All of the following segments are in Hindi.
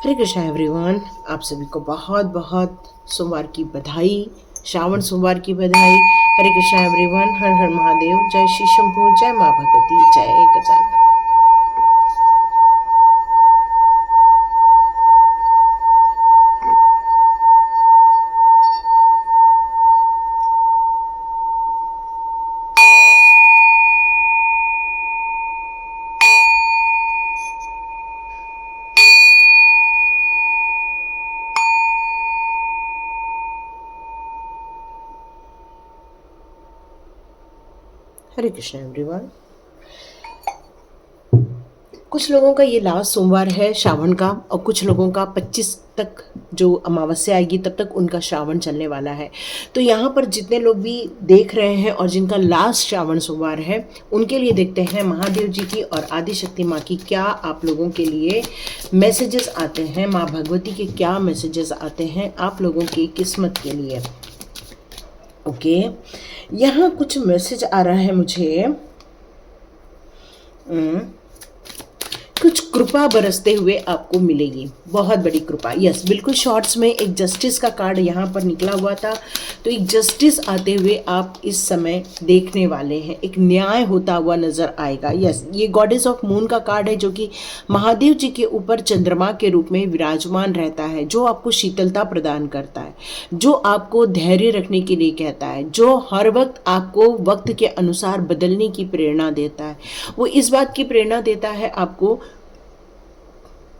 हरे कृष्णा एवरीवन। आप सभी को बहुत बहुत सोमवार की बधाई, श्रावण सोमवार की बधाई। हरे कृष्णा एवरीवन। हर हर महादेव। जय श्री शंभू, जय माँ भगवती, जय गजानन। हरे कृष्णा एवरीवन। कुछ लोगों का ये लास्ट सोमवार है श्रावण का, और कुछ लोगों का 25 तक जो अमावस्या आएगी तब तक उनका श्रावण चलने वाला है। तो यहाँ पर जितने लोग भी देख रहे हैं और जिनका लास्ट श्रावण सोमवार है, उनके लिए देखते हैं महादेव जी की और आदिशक्ति माँ की क्या आप लोगों के लिए मैसेजेस आते हैं, माँ भगवती के क्या मैसेजेस आते हैं आप लोगों की किस्मत के लिए। ओके, यहाँ कुछ मैसेज आ रहा है मुझे। कुछ कृपा बरसते हुए आपको मिलेगी, बहुत बड़ी कृपा। यस, बिल्कुल शॉर्ट्स में एक जस्टिस का कार्ड यहाँ पर निकला हुआ था, तो एक जस्टिस आते हुए आप इस समय देखने वाले हैं, एक न्याय होता हुआ नजर आएगा। यस, ये गॉडेस ऑफ मून का कार्ड है जो कि महादेव जी के ऊपर चंद्रमा के रूप में विराजमान रहता है, जो आपको शीतलता प्रदान करता है, जो आपको धैर्य रखने के लिए कहता है, जो हर वक्त आपको वक्त के अनुसार बदलने की प्रेरणा देता है। वो इस बात की प्रेरणा देता है आपको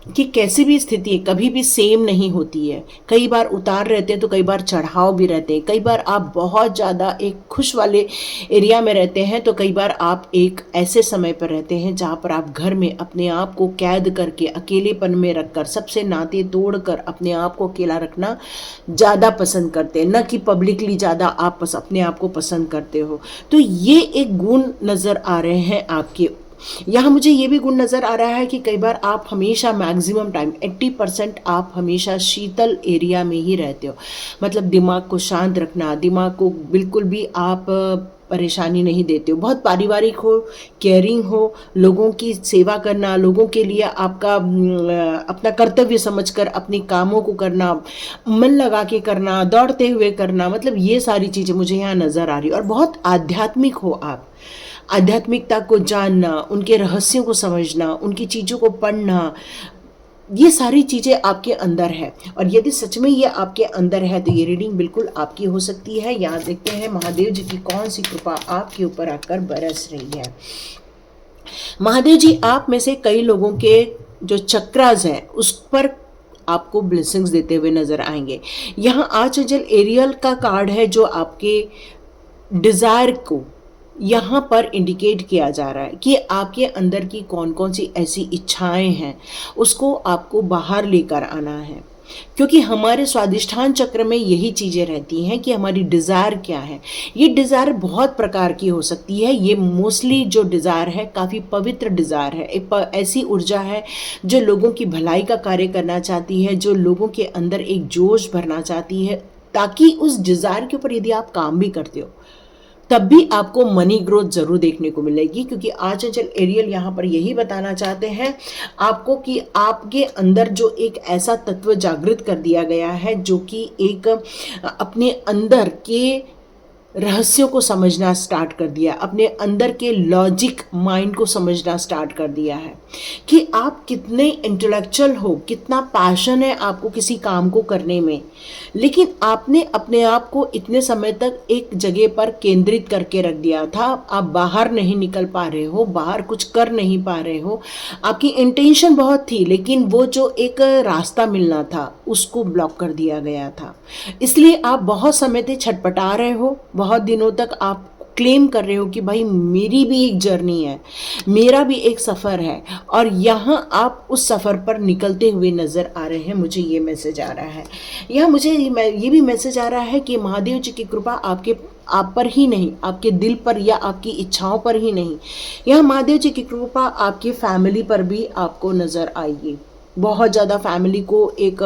कि कैसी भी स्थिति कभी भी सेम नहीं होती है। कई बार उतार रहते हैं तो कई बार चढ़ाव भी रहते हैं। कई बार आप बहुत ज़्यादा एक खुश वाले एरिया में रहते हैं तो कई बार आप एक ऐसे समय पर रहते हैं जहाँ पर आप घर में अपने आप को कैद करके अकेलेपन में रखकर सबसे नाते तोड़कर अपने आप को अकेला रखना ज़्यादा पसंद करते हैं, न कि पब्लिकली ज़्यादा आप अपने आप को पसंद करते हो। तो ये एक गुण नज़र आ रहे हैं आपके। यहाँ मुझे ये भी गुण नज़र आ रहा है कि कई बार आप हमेशा मैक्सिमम टाइम 80% आप हमेशा शीतल एरिया में ही रहते हो। मतलब दिमाग को शांत रखना, दिमाग को बिल्कुल भी आप परेशानी नहीं देते हो। बहुत पारिवारिक हो, केयरिंग हो, लोगों की सेवा करना, लोगों के लिए आपका अपना कर्तव्य समझकर अपने कामों को करना, मन लगा के करना, दौड़ते हुए करना, मतलब ये सारी चीज़ें मुझे यहाँ नज़र आ रही है। और बहुत आध्यात्मिक हो आप, आध्यात्मिकता को जानना, उनके रहस्यों को समझना, उनकी चीज़ों को पढ़ना, ये सारी चीज़ें आपके अंदर है। और यदि सच में ये आपके अंदर है तो ये रीडिंग बिल्कुल आपकी हो सकती है। यहाँ देखते हैं महादेव जी की कौन सी कृपा आपके ऊपर आकर बरस रही है। महादेव जी आप में से कई लोगों के जो चक्रास हैं उस पर आपको ब्लेसिंग्स देते हुए नजर आएंगे। यहाँ आर्चएंजल एरियल का कार्ड है जो आपके डिज़ायर को यहाँ पर इंडिकेट किया जा रहा है कि आपके अंदर की कौन कौन सी ऐसी इच्छाएं हैं उसको आपको बाहर लेकर आना है। क्योंकि हमारे स्वादिष्ठान चक्र में यही चीज़ें रहती हैं कि हमारी डिज़ायर क्या है। ये डिज़ायर बहुत प्रकार की हो सकती है। ये मोस्टली जो डिज़ायर है काफ़ी पवित्र डिज़ायर है, एक ऐसी ऊर्जा है जो लोगों की भलाई का कार्य करना चाहती है, जो लोगों के अंदर एक जोश भरना चाहती है, ताकि उस डिज़ायर के ऊपर यदि आप काम भी करते हो तब भी आपको मनी ग्रोथ जरूर देखने को मिलेगी। क्योंकि आर्चएंजल एरियल यहाँ पर यही बताना चाहते हैं आपको कि आपके अंदर जो एक ऐसा तत्व जागृत कर दिया गया है जो कि एक अपने अंदर के रहस्यों को समझना स्टार्ट कर दिया, अपने अंदर के लॉजिक माइंड को समझना स्टार्ट कर दिया है कि आप कितने इंटेलेक्चुअल हो, कितना पैशन है आपको किसी काम को करने में, लेकिन आपने अपने आप को इतने समय तक एक जगह पर केंद्रित करके रख दिया था। आप बाहर नहीं निकल पा रहे हो, बाहर कुछ कर नहीं पा रहे हो। आपकी इंटेंशन बहुत थी लेकिन वो जो एक रास्ता मिलना था उसको ब्लॉक कर दिया गया था। इसलिए आप बहुत समय से छटपटा रहे हो, बहुत दिनों तक आप क्लेम कर रहे हो कि भाई मेरी भी एक जर्नी है, मेरा भी एक सफ़र है, और यहाँ आप उस सफ़र पर निकलते हुए नज़र आ रहे हैं। मुझे ये मैसेज आ रहा है, यहाँ मुझे ये भी मैसेज आ रहा है कि महादेव जी की कृपा आप पर ही नहीं, आपके दिल पर या आपकी इच्छाओं पर ही नहीं, यह महादेव जी की कृपा आपकी फैमिली पर भी आपको नज़र आएगी। बहुत ज़्यादा फैमिली को एक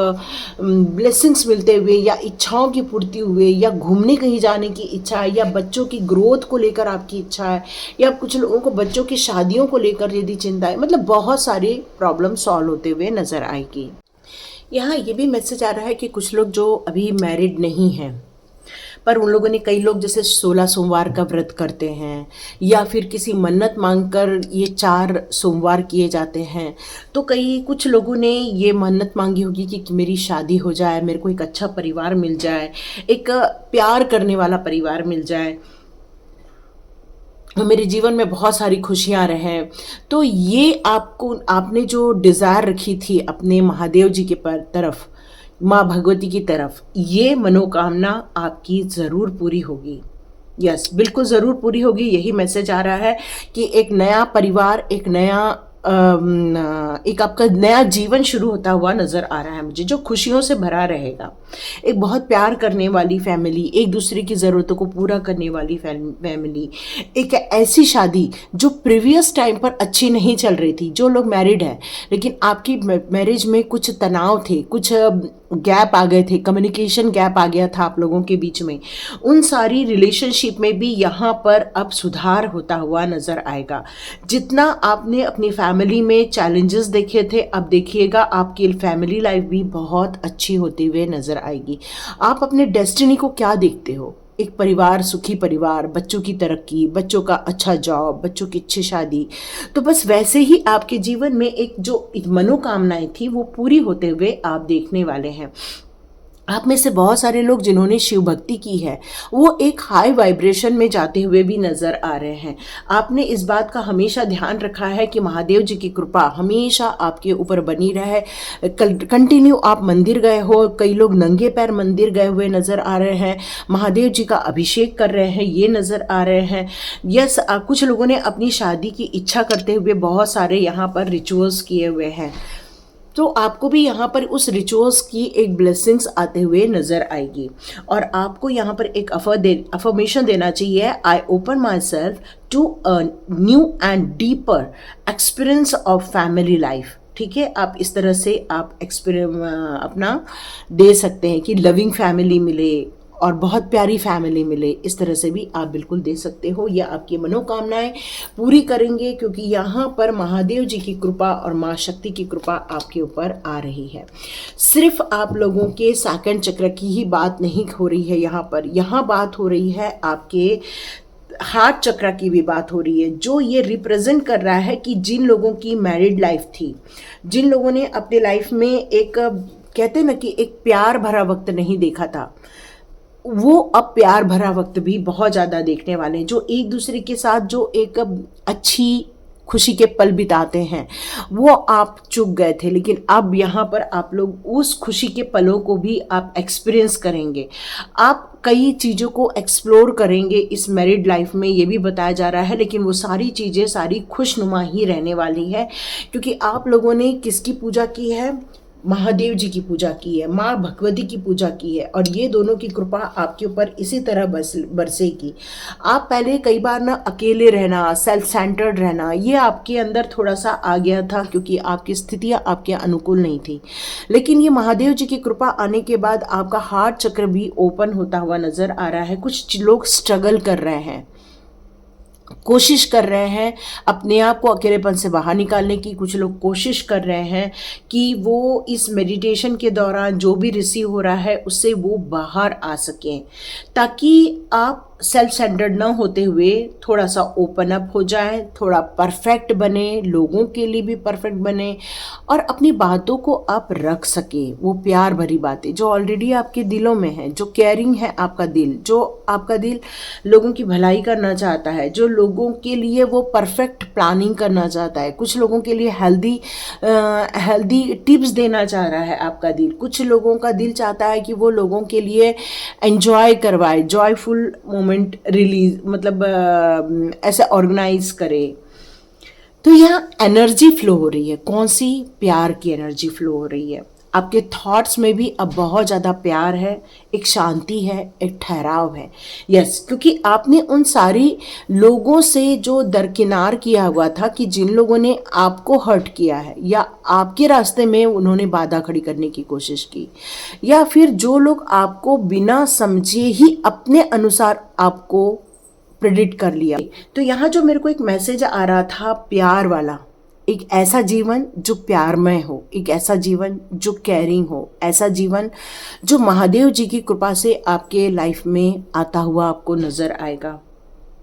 ब्लेसिंग्स मिलते हुए, या इच्छाओं की पूर्ति हुए, या घूमने कहीं जाने की इच्छा है, या बच्चों की ग्रोथ को लेकर आपकी इच्छा है, या कुछ लोगों को बच्चों की शादियों को लेकर यदि चिंता है, मतलब बहुत सारी प्रॉब्लम सॉल्व होते हुए नज़र आएगी। यहाँ ये भी मैसेज आ रहा है कि कुछ लोग जो अभी मैरिड नहीं हैं, पर उन लोगों ने, कई लोग जैसे 16 सोमवार का व्रत करते हैं या फिर किसी मन्नत मांगकर ये 4 सोमवार किए जाते हैं, तो कुछ लोगों ने ये मन्नत मांगी होगी कि मेरी शादी हो जाए, मेरे को एक अच्छा परिवार मिल जाए, एक प्यार करने वाला परिवार मिल जाए, मेरे जीवन में बहुत सारी खुशियां रहें। तो ये आपने जो डिज़ायर रखी थी अपने महादेव जी के तरफ, माँ भगवती की तरफ, ये मनोकामना आपकी ज़रूर पूरी होगी। यस, बिल्कुल ज़रूर पूरी होगी। यही मैसेज आ रहा है कि एक नया परिवार, एक आपका नया जीवन शुरू होता हुआ नज़र आ रहा है मुझे, जो खुशियों से भरा रहेगा। एक बहुत प्यार करने वाली फैमिली, एक दूसरे की ज़रूरतों को पूरा करने वाली फैमिली, एक ऐसी शादी जो प्रीवियस टाइम पर अच्छी नहीं चल रही थी। जो लोग मैरिड हैं लेकिन आपकी मैरिज में कुछ तनाव थे, कुछ गैप आ गए थे, कम्युनिकेशन गैप आ गया था आप लोगों के बीच में, उन सारी रिलेशनशिप में भी यहाँ पर अब सुधार होता हुआ नज़र आएगा। जितना आपने अपनी फैमिली में चैलेंजेस देखे थे, अब देखिएगा आपकी फैमिली लाइफ भी बहुत अच्छी होती हुए नज़र आएगी। आप अपने डेस्टिनी को क्या देखते हो? एक परिवार, सुखी परिवार, बच्चों की तरक्की, बच्चों का अच्छा जॉब, बच्चों की अच्छी शादी। तो बस वैसे ही आपके जीवन में एक मनोकामनाएं थी, वो पूरी होते हुए आप देखने वाले हैं। आप में से बहुत सारे लोग जिन्होंने शिव भक्ति की है, वो एक हाई वाइब्रेशन में जाते हुए भी नज़र आ रहे हैं। आपने इस बात का हमेशा ध्यान रखा है कि महादेव जी की कृपा हमेशा आपके ऊपर बनी रहे। कंटिन्यू आप मंदिर गए हो, कई लोग नंगे पैर मंदिर गए हुए नज़र आ रहे हैं, महादेव जी का अभिषेक कर रहे हैं, ये नज़र आ रहे हैं। यस, कुछ लोगों ने अपनी शादी की इच्छा करते हुए बहुत सारे यहाँ पर रिचुअल्स किए हुए हैं। तो आपको भी यहाँ पर उस रिचुअल्स की एक ब्लेसिंग्स आते हुए नज़र आएगी। और आपको यहाँ पर एक अफर्मेशन देना चाहिए, I open myself to a new and deeper experience of family life. ठीक है, आप इस तरह से आप अपना दे सकते हैं कि लविंग फैमिली मिले और बहुत प्यारी फैमिली मिले। इस तरह से भी आप बिल्कुल दे सकते हो। यह आपकी मनोकामनाएं पूरी करेंगे, क्योंकि यहाँ पर महादेव जी की कृपा और माँ शक्ति की कृपा आपके ऊपर आ रही है। सिर्फ आप लोगों के साकन चक्र की ही बात नहीं हो रही है यहाँ बात हो रही है आपके हार्ट चक्र की भी बात हो रही है, जो ये रिप्रेजेंट कर रहा है कि जिन लोगों की मैरिड लाइफ थी, जिन लोगों ने अपने लाइफ में एक, कहते ना कि एक प्यार भरा वक्त नहीं देखा था, वो अब प्यार भरा वक्त भी बहुत ज़्यादा देखने वाले हैं। जो एक दूसरे के साथ जो एक अच्छी खुशी के पल बिताते हैं, वो आप चूक गए थे, लेकिन अब यहाँ पर आप लोग उस खुशी के पलों को भी आप एक्सपीरियंस करेंगे। आप कई चीज़ों को एक्सप्लोर करेंगे इस मैरिड लाइफ में, ये भी बताया जा रहा है। लेकिन वो सारी चीज़ें सारी खुशनुमा ही रहने वाली है, क्योंकि आप लोगों ने किसकी पूजा की है? महादेव जी की पूजा की है, माँ भगवती की पूजा की है, और ये दोनों की कृपा आपके ऊपर इसी तरह बरसेगी। आप पहले कई बार ना अकेले रहना, सेल्फ सेंटर्ड रहना, ये आपके अंदर थोड़ा सा आ गया था, क्योंकि आपकी स्थितियाँ आपके अनुकूल नहीं थी। लेकिन ये महादेव जी की कृपा आने के बाद आपका हार्ट चक्र भी ओपन होता हुआ नज़र आ रहा है। कुछ लोग स्ट्रगल कर रहे हैं, कोशिश कर रहे हैं अपने आप को अकेलेपन से बाहर निकालने की। कुछ लोग कोशिश कर रहे हैं कि वो इस मेडिटेशन के दौरान जो भी रिसीव हो रहा है उससे वो बाहर आ सकें, ताकि आप सेल्फ सेंटर्ड ना होते हुए थोड़ा सा ओपन अप हो जाए, थोड़ा परफेक्ट बने, लोगों के लिए भी परफेक्ट बने, और अपनी बातों को आप रख सके। वो प्यार भरी बातें जो ऑलरेडी आपके दिलों में है, जो केयरिंग है आपका दिल, जो आपका दिल लोगों की भलाई करना चाहता है, जो लोगों के लिए वो परफेक्ट प्लानिंग करना चाहता है, कुछ लोगों के लिए हेल्दी टिप्स देना चाह रहा है आपका दिल। कुछ लोगों का दिल चाहता है कि वो लोगों के लिए एंजॉय करवाए, जॉयफुल मोमेंट रिलीज, मतलब ऐसे ऑर्गेनाइज करे। तो यहाँ एनर्जी फ्लो हो रही है, कौन सी? प्यार की एनर्जी फ्लो हो रही है। आपके थॉट्स में भी अब बहुत ज़्यादा प्यार है, एक शांति है, एक ठहराव है। यस, क्योंकि आपने उन सारी लोगों से जो दरकिनार किया हुआ था, कि जिन लोगों ने आपको हर्ट किया है या आपके रास्ते में उन्होंने बाधा खड़ी करने की कोशिश की, या फिर जो लोग आपको बिना समझे ही अपने अनुसार आपको प्रेडिक्ट कर लिया। तो यहाँ जो मेरे को एक मैसेज आ रहा था प्यार वाला, एक ऐसा जीवन जो प्यारमय हो, एक ऐसा जीवन जो केयरिंग हो, ऐसा जीवन जो महादेव जी की कृपा से आपके लाइफ में आता हुआ आपको नज़र आएगा।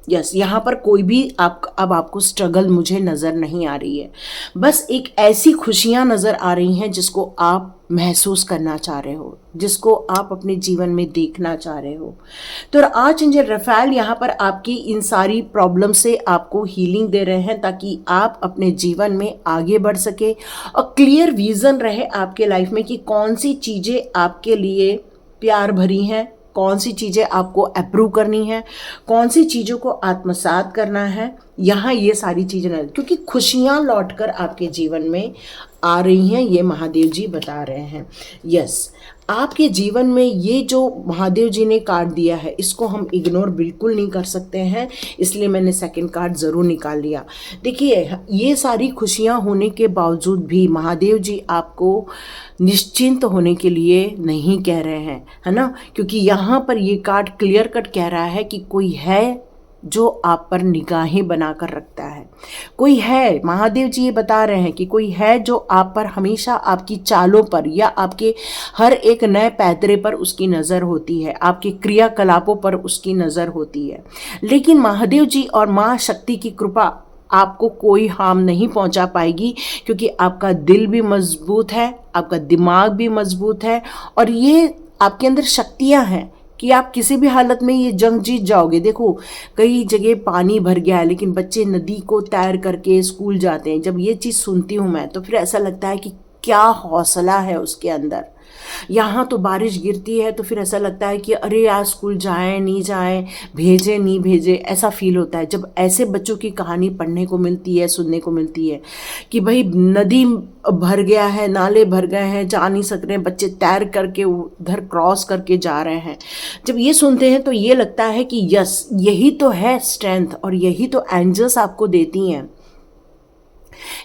यस, यहाँ पर कोई भी अब आपको स्ट्रगल मुझे नज़र नहीं आ रही है, बस एक ऐसी खुशियाँ नज़र आ रही हैं जिसको आप महसूस करना चाह रहे हो, जिसको आप अपने जीवन में देखना चाह रहे हो। तो आर्चएंजल रफाएल यहाँ पर आपकी इन सारी प्रॉब्लम से आपको हीलिंग दे रहे हैं ताकि आप अपने जीवन में आगे बढ़ सके और क्लियर विजन रहे आपके लाइफ में कि कौन सी चीज़ें आपके लिए प्यार भरी हैं, कौन सी चीज़ें आपको अप्रूव करनी है, कौन सी चीज़ों को आत्मसात करना है। यहाँ ये सारी चीज़ें नहीं, क्योंकि खुशियाँ लौटकर आपके जीवन में आ रही हैं, ये महादेव जी बता रहे हैं। यस, आपके जीवन में ये जो महादेव जी ने कार्ड दिया है इसको हम इग्नोर बिल्कुल नहीं कर सकते हैं, इसलिए मैंने सेकंड कार्ड ज़रूर निकाल लिया। देखिए, ये सारी खुशियाँ होने के बावजूद भी महादेव जी आपको निश्चिंत होने के लिए नहीं कह रहे हैं, है ना, क्योंकि यहाँ पर ये कार्ड क्लियर कट कह रहा है कि कोई है जो आप पर निगाहें बनाकर रखता है, कोई है। महादेव जी ये बता रहे हैं कि कोई है जो आप पर हमेशा, आपकी चालों पर या आपके हर एक नए पैतरे पर उसकी नज़र होती है, आपके क्रियाकलापों पर उसकी नज़र होती है। लेकिन महादेव जी और माँ शक्ति की कृपा आपको कोई हार्म नहीं पहुंचा पाएगी, क्योंकि आपका दिल भी मजबूत है, आपका दिमाग भी मजबूत है और ये आपके अंदर शक्तियां हैं कि आप किसी भी हालत में ये जंग जीत जाओगे। देखो, कई जगह पानी भर गया है लेकिन बच्चे नदी को तैर करके स्कूल जाते हैं। जब ये चीज़ सुनती हूँ मैं तो फिर ऐसा लगता है कि क्या हौसला है उसके अंदर। यहाँ तो बारिश गिरती है तो फिर ऐसा लगता है कि अरे यार, स्कूल जाएं नहीं जाएं, भेजें नहीं भेजें, ऐसा फील होता है जब ऐसे बच्चों की कहानी पढ़ने को मिलती है, सुनने को मिलती है कि भाई नदी भर गया है, नाले भर गए हैं, जा नहीं सक रहे हैं, बच्चे तैर करके उधर क्रॉस करके जा रहे हैं। जब ये सुनते हैं तो ये लगता है कि यस, यही तो है स्ट्रेंथ और यही तो एंजल्स आपको देती हैं।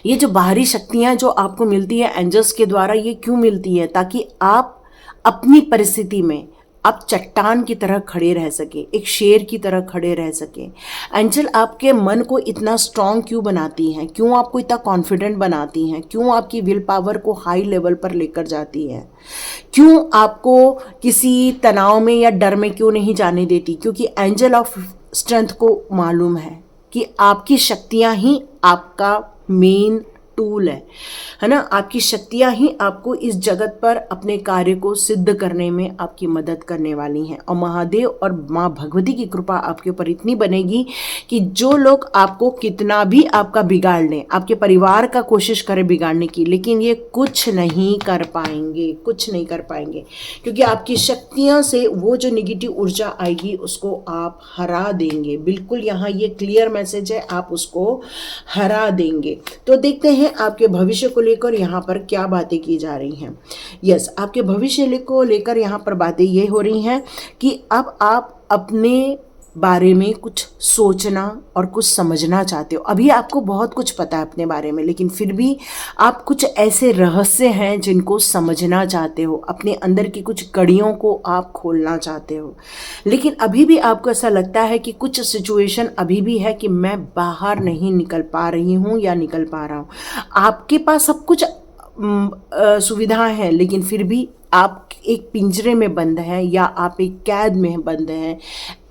ये जो बाहरी शक्तियां जो आपको मिलती है एंजल्स के द्वारा, ये क्यों मिलती है? ताकि आप अपनी परिस्थिति में आप चट्टान की तरह खड़े रह सके, एक शेर की तरह खड़े रह सके। एंजल आपके मन को इतना स्ट्रांग क्यों बनाती हैं, क्यों आपको इतना कॉन्फिडेंट बनाती हैं, क्यों आपकी विल पावर को हाई लेवल पर लेकर जाती है, क्यों आपको किसी तनाव में या डर में क्यों नहीं जाने देती? क्योंकि एंजल ऑफ स्ट्रेंथ को मालूम है कि आपकी शक्तियां ही आपका मेन टूल है ना। आपकी शक्तियां ही आपको इस जगत पर अपने कार्य को सिद्ध करने में आपकी मदद करने वाली हैं। और महादेव और माँ भगवती की कृपा आपके ऊपर इतनी बनेगी कि जो लोग आपको कितना भी आपका बिगाड़ लें, आपके परिवार का कोशिश करें बिगाड़ने की, लेकिन ये कुछ नहीं कर पाएंगे, कुछ नहीं कर पाएंगे, क्योंकि आपकी शक्तियां से वो जो नेगेटिव ऊर्जा आएगी उसको आप हरा देंगे। बिल्कुल यहाँ ये क्लियर मैसेज है, आप उसको हरा देंगे। तो देखते हैं आपके भविष्य को लेकर यहाँ पर क्या बातें की जा रही हैं। यस, आपके भविष्य को लेकर यहाँ पर बातें ये हो रही हैं कि अब आप अपने बारे में कुछ सोचना और कुछ समझना चाहते हो। अभी आपको बहुत कुछ पता है अपने बारे में, लेकिन फिर भी आप कुछ ऐसे रहस्य हैं जिनको समझना चाहते हो, अपने अंदर की कुछ कड़ियों को आप खोलना चाहते हो। लेकिन अभी भी आपको ऐसा लगता है कि कुछ सिचुएशन अभी भी है कि मैं बाहर नहीं निकल पा रही हूँ या निकल पा रहा हूँ। आपके पास सब कुछ सुविधाएं हैं, लेकिन फिर भी आप एक पिंजरे में बंद हैं या आप एक कैद में बंद हैं,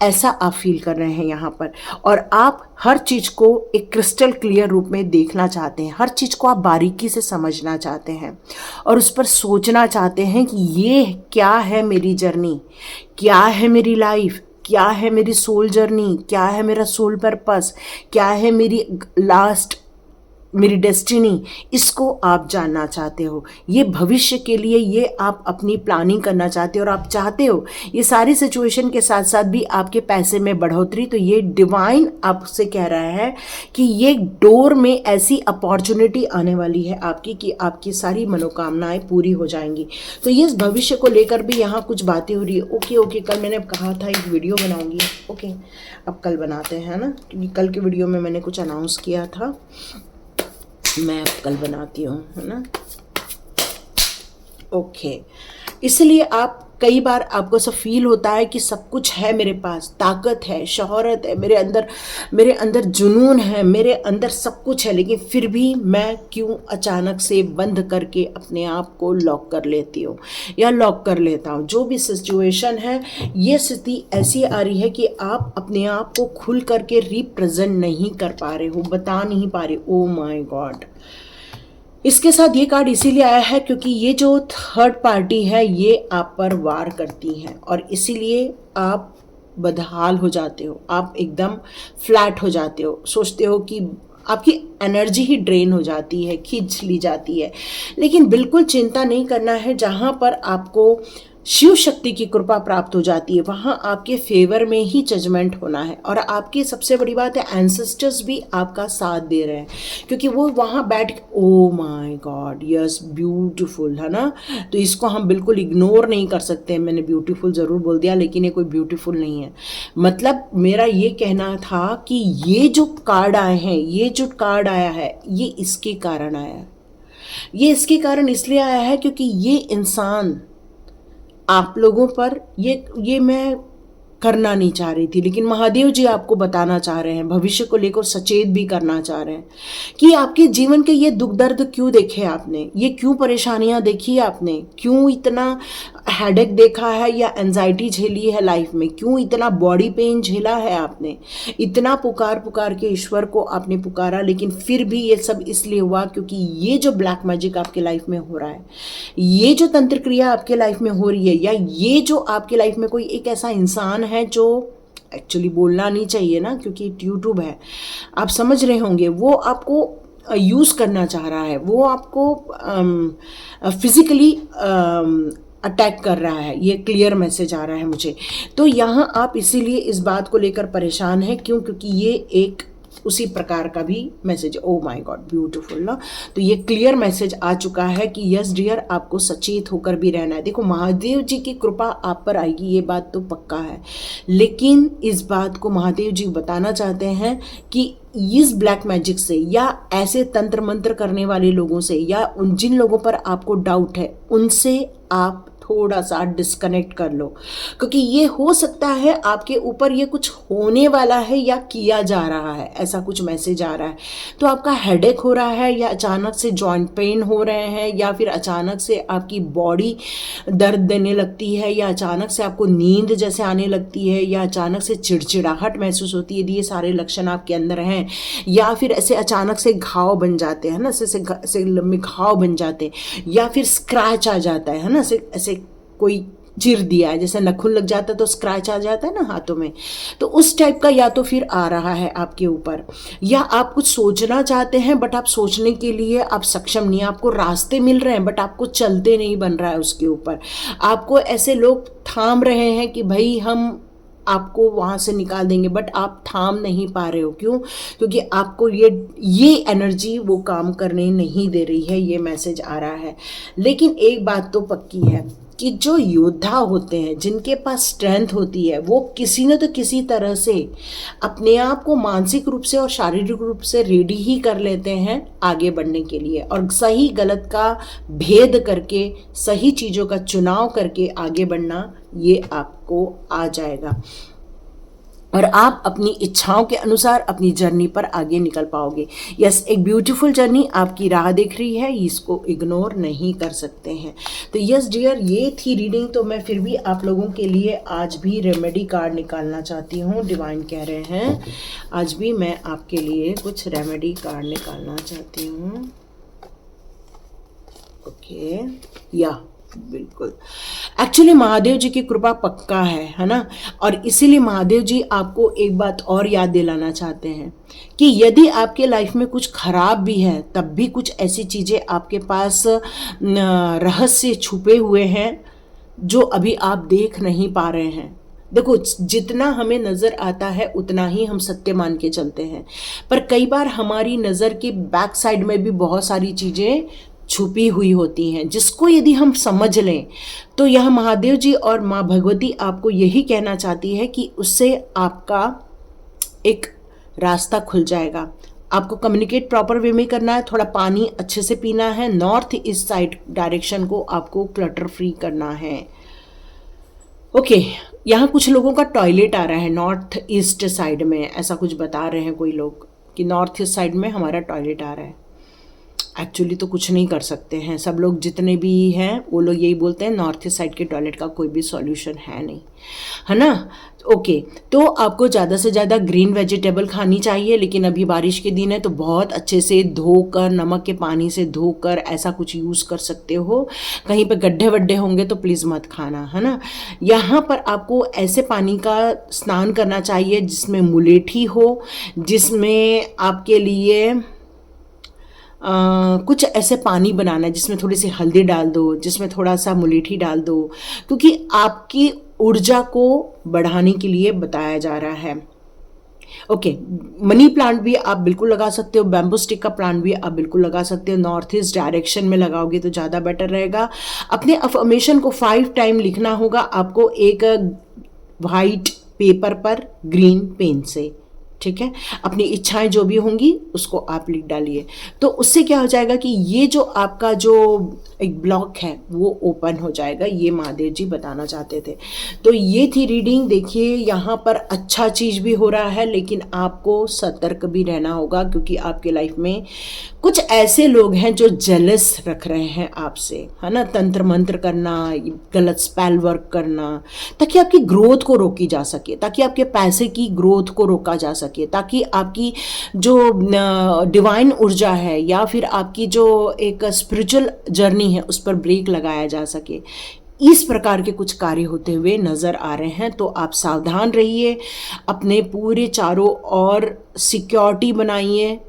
ऐसा आप फील कर रहे हैं यहाँ पर। और आप हर चीज़ को एक क्रिस्टल क्लियर रूप में देखना चाहते हैं, हर चीज़ को आप बारीकी से समझना चाहते हैं और उस पर सोचना चाहते हैं कि ये क्या है मेरी जर्नी, क्या है मेरी लाइफ, क्या है मेरी सोल जर्नी, क्या है मेरा सोल पर्पस, क्या है मेरी मेरी डेस्टिनी। इसको आप जानना चाहते हो। ये भविष्य के लिए ये आप अपनी प्लानिंग करना चाहते हो और आप चाहते हो ये सारी सिचुएशन के साथ साथ भी आपके पैसे में बढ़ोतरी। तो ये डिवाइन आपसे कह रहा है कि ये डोर में ऐसी अपॉर्चुनिटी आने वाली है आपकी कि आपकी सारी मनोकामनाएं पूरी हो जाएंगी। तो ये भविष्य को लेकर भी यहाँ कुछ बातें हो रही है। ओके, कल मैंने कहा था एक वीडियो बनाऊंगी। ओके, अब कल बनाते हैं ना, क्योंकि कल के वीडियो में मैंने कुछ अनाउंस किया था, मैं अब कल बनाती हूँ, है ना। ओके, इसलिए आप कई बार आपको ऐसा फील होता है कि सब कुछ है मेरे पास, ताकत है, शोहरत है, मेरे अंदर जुनून है, मेरे अंदर सब कुछ है, लेकिन फिर भी मैं क्यों अचानक से बंद करके अपने आप को लॉक कर लेती हूँ या लॉक कर लेता हूँ। जो भी सिचुएशन है, ये स्थिति ऐसी आ रही है कि आप अपने आप को खुल करके रिप्रेजेंट नहीं कर पा रहे हो, बता नहीं पा रहे। ओ माय गॉड, इसके साथ ये कार्ड इसीलिए आया है क्योंकि ये जो थर्ड पार्टी है ये आप पर वार करती है और इसीलिए आप बदहाल हो जाते हो, आप एकदम फ्लैट हो जाते हो, सोचते हो कि आपकी एनर्जी ही ड्रेन हो जाती है, खींच ली जाती है। लेकिन बिल्कुल चिंता नहीं करना है, जहाँ पर आपको शिव शक्ति की कृपा प्राप्त हो जाती है वहाँ आपके फेवर में ही जजमेंट होना है। और आपकी सबसे बड़ी बात है, एंसेस्टर्स भी आपका साथ दे रहे हैं क्योंकि वो वहाँ बैठ, oh my God, yes, beautiful है ना। तो इसको हम बिल्कुल इग्नोर नहीं कर सकते। मैंने ब्यूटीफुल ज़रूर बोल दिया, लेकिन ये कोई ब्यूटीफुल नहीं है। मतलब मेरा ये कहना था कि ये जो कार्ड आए हैं, ये जो कार्ड आया है, ये इसके कारण आया है। ये इसके कारण इसलिए आया है क्योंकि ये इंसान आप लोगों पर ये मैं करना नहीं चाह रही थी, लेकिन महादेव जी आपको बताना चाह रहे हैं, भविष्य को लेकर सचेत भी करना चाह रहे हैं कि आपके जीवन के ये दुख दर्द क्यों देखे आपने, ये क्यों परेशानियां देखी आपने, क्यों इतना हेडेक देखा है या एंजाइटी झेली है लाइफ में, क्यों इतना बॉडी पेन झेला है आपने, इतना पुकार पुकार के ईश्वर को आपने पुकारा, लेकिन फिर भी ये सब इसलिए हुआ क्योंकि ये जो ब्लैक मैजिक आपके लाइफ में हो रहा है, ये जो तंत्र क्रिया आपके लाइफ में हो रही है, या ये जो आपके लाइफ में कोई एक ऐसा इंसान है जो एक्चुअली बोलना नहीं चाहिए ना क्योंकि यूट्यूब है, आप समझ रहे होंगे, वो आपको यूज़ करना चाह रहा है, वो आपको फिजिकली अटैक कर रहा है, ये क्लियर मैसेज आ रहा है मुझे। तो यहाँ आप इसीलिए इस बात को लेकर परेशान हैं, क्यों? क्योंकि ये एक उसी प्रकार का भी message, oh my God, beautiful ना। तो ये क्लियर मैसेज आ चुका है कि यस डियर, आपको सचेत होकर भी रहना है। देखो, महादेव जी की कृपा आप पर आएगी, ये बात तो पक्का है, लेकिन इस बात को महादेव जी बताना चाहते हैं कि इस ब्लैक मैजिक से या ऐसे तंत्र मंत्र करने वाले लोगों से या उन जिन लोगों पर आपको डाउट है उनसे आप थोड़ा सा डिस्कनेक्ट कर लो, क्योंकि ये हो सकता है आपके ऊपर ये कुछ होने वाला है या किया जा रहा है, ऐसा कुछ मैसेज आ रहा है। तो आपका हेडेक हो रहा है या अचानक से जॉइंट पेन हो रहे हैं या फिर अचानक से आपकी बॉडी दर्द देने लगती है या अचानक से आपको नींद जैसे आने लगती है या अचानक से चिड़चिड़ाहट महसूस होती है, ये सारे लक्षण आपके अंदर हैं। या फिर ऐसे अचानक से घाव बन जाते हैं ना, ऐसे लंबे घाव बन जाते हैं, या फिर स्क्रैच आ जाता है ना, ऐसे कोई चिर दिया है, जैसे नखून लग जाता है तो स्क्रैच आ जाता है ना हाथों में, तो उस टाइप का या तो फिर आ रहा है आपके ऊपर, या आप कुछ सोचना चाहते हैं बट आप सोचने के लिए आप सक्षम नहीं, आपको रास्ते मिल रहे हैं बट आपको चलते नहीं बन रहा है उसके ऊपर। आपको ऐसे लोग थाम रहे हैं कि भाई हम आपको वहाँ से निकाल देंगे, बट आप थाम नहीं पा रहे हो। क्यों? क्योंकि आपको ये एनर्जी वो काम करने नहीं दे रही है, ये मैसेज आ रहा है। लेकिन एक बात तो पक्की है कि जो योद्धा होते हैं, जिनके पास स्ट्रेंथ होती है, वो किसी न तो किसी तरह से अपने आप को मानसिक रूप से और शारीरिक रूप से रेडी ही कर लेते हैं आगे बढ़ने के लिए, और सही गलत का भेद करके सही चीज़ों का चुनाव करके आगे बढ़ना, ये आपको आ जाएगा और आप अपनी इच्छाओं के अनुसार अपनी जर्नी पर आगे निकल पाओगे। यस, एक ब्यूटीफुल जर्नी आपकी राह देख रही है, इसको इग्नोर नहीं कर सकते हैं। तो यस डियर, ये थी रीडिंग। तो मैं फिर भी आप लोगों के लिए आज भी रेमेडी कार्ड निकालना चाहती हूँ। डिवाइन कह रहे हैं आज भी मैं आपके लिए कुछ रेमेडी कार्ड निकालना चाहती हूँ। ओके, या बिल्कुल, एक्चुअली महादेव जी की कृपा पक्का है ना, और इसीलिए महादेव जी आपको एक बात और याद दिलाना चाहते हैं कि यदि आपके लाइफ में कुछ खराब भी है, तब भी कुछ ऐसी चीज़ें आपके पास रहस्य छुपे हुए हैं जो अभी आप देख नहीं पा रहे हैं। देखो, जितना हमें नज़र आता है उतना ही हम सत्य मान के चलते हैं, पर कई बार हमारी नज़र के बैक साइड में भी बहुत सारी चीज़ें छुपी हुई होती हैं, जिसको यदि हम समझ लें तो यह महादेव जी और माँ भगवती आपको यही कहना चाहती है कि उससे आपका एक रास्ता खुल जाएगा। आपको कम्युनिकेट प्रॉपर वे में करना है, थोड़ा पानी अच्छे से पीना है, नॉर्थ ईस्ट साइड डायरेक्शन को आपको क्लटर फ्री करना है। ओके, यहाँ कुछ लोगों का टॉयलेट आ रहा है नॉर्थ ईस्ट साइड में, ऐसा कुछ बता रहे हैं कोई लोग कि नॉर्थ ईस्ट साइड में हमारा टॉयलेट आ रहा है। एक्चुअली तो कुछ नहीं कर सकते हैं, सब लोग जितने भी हैं वो लोग यही बोलते हैं नॉर्थ ईस्ट साइड के टॉयलेट का कोई भी सॉल्यूशन है नहीं, है ना। ओके, तो आपको ज़्यादा से ज़्यादा ग्रीन वेजिटेबल खानी चाहिए, लेकिन अभी बारिश के दिन है तो बहुत अच्छे से धोकर, नमक के पानी से धोकर ऐसा कुछ यूज़ कर सकते हो। कहीं पे गड्ढे वड्ढे होंगे तो प्लीज़ मत खाना, है ना। यहाँ पर आपको ऐसे पानी का स्नान करना चाहिए जिसमें मुलेठी हो, जिसमें आपके लिए कुछ ऐसे पानी बनाना है जिसमें थोड़ी सी हल्दी डाल दो, जिसमें थोड़ा सा मुलेठी डाल दो, क्योंकि आपकी ऊर्जा को बढ़ाने के लिए बताया जा रहा है। ओके, मनी प्लांट भी आप बिल्कुल लगा सकते हो, बैम्बू स्टिक का प्लांट भी आप बिल्कुल लगा सकते हो। नॉर्थ ईस्ट डायरेक्शन में लगाओगे तो ज़्यादा बेटर रहेगा। अपने अफर्मेशन को 5 टाइम लिखना होगा आपको एक वाइट पेपर पर ग्रीन पेन से, ठीक है। अपनी इच्छाएं जो भी होंगी उसको आप लिख डालिए, तो उससे क्या हो जाएगा कि ये जो आपका जो एक ब्लॉक है वो ओपन हो जाएगा, ये महादेव जी बताना चाहते थे। तो ये थी रीडिंग। देखिए यहाँ पर अच्छा चीज़ भी हो रहा है, लेकिन आपको सतर्क भी रहना होगा, क्योंकि आपके लाइफ में कुछ ऐसे लोग हैं जो जेलस रख रहे हैं आपसे, है ना। तंत्र मंत्र करना, गलत स्पेल वर्क करना, ताकि आपकी ग्रोथ को रोकी जा सके, ताकि आपके पैसे की ग्रोथ को रोका जा सके, ताकि आपकी जो डिवाइन ऊर्जा है या फिर आपकी जो एक स्पिरिचुअल जर्नी है उस पर ब्रेक लगाया जा सके। इस प्रकार के कुछ कार्य होते हुए नज़र आ रहे हैं, तो आप सावधान रहिए, अपने पूरे चारों ओर सिक्योरिटी बनाइए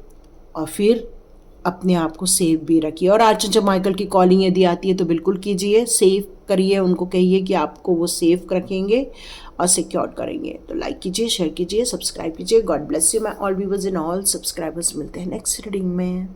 और फिर अपने आप को सेफ भी रखिए। और आर्चएंजल माइकल की कॉलिंग यदि आती है तो बिल्कुल कीजिए, सेफ करिए, उनको कहिए कि आपको वो सेफ रखेंगे और सिक्योर करेंगे। तो लाइक कीजिए, शेयर कीजिए, सब्सक्राइब कीजिए। God bless you. मैं all viewers in all subscribers, मिलते हैं नेक्स्ट रीडिंग में।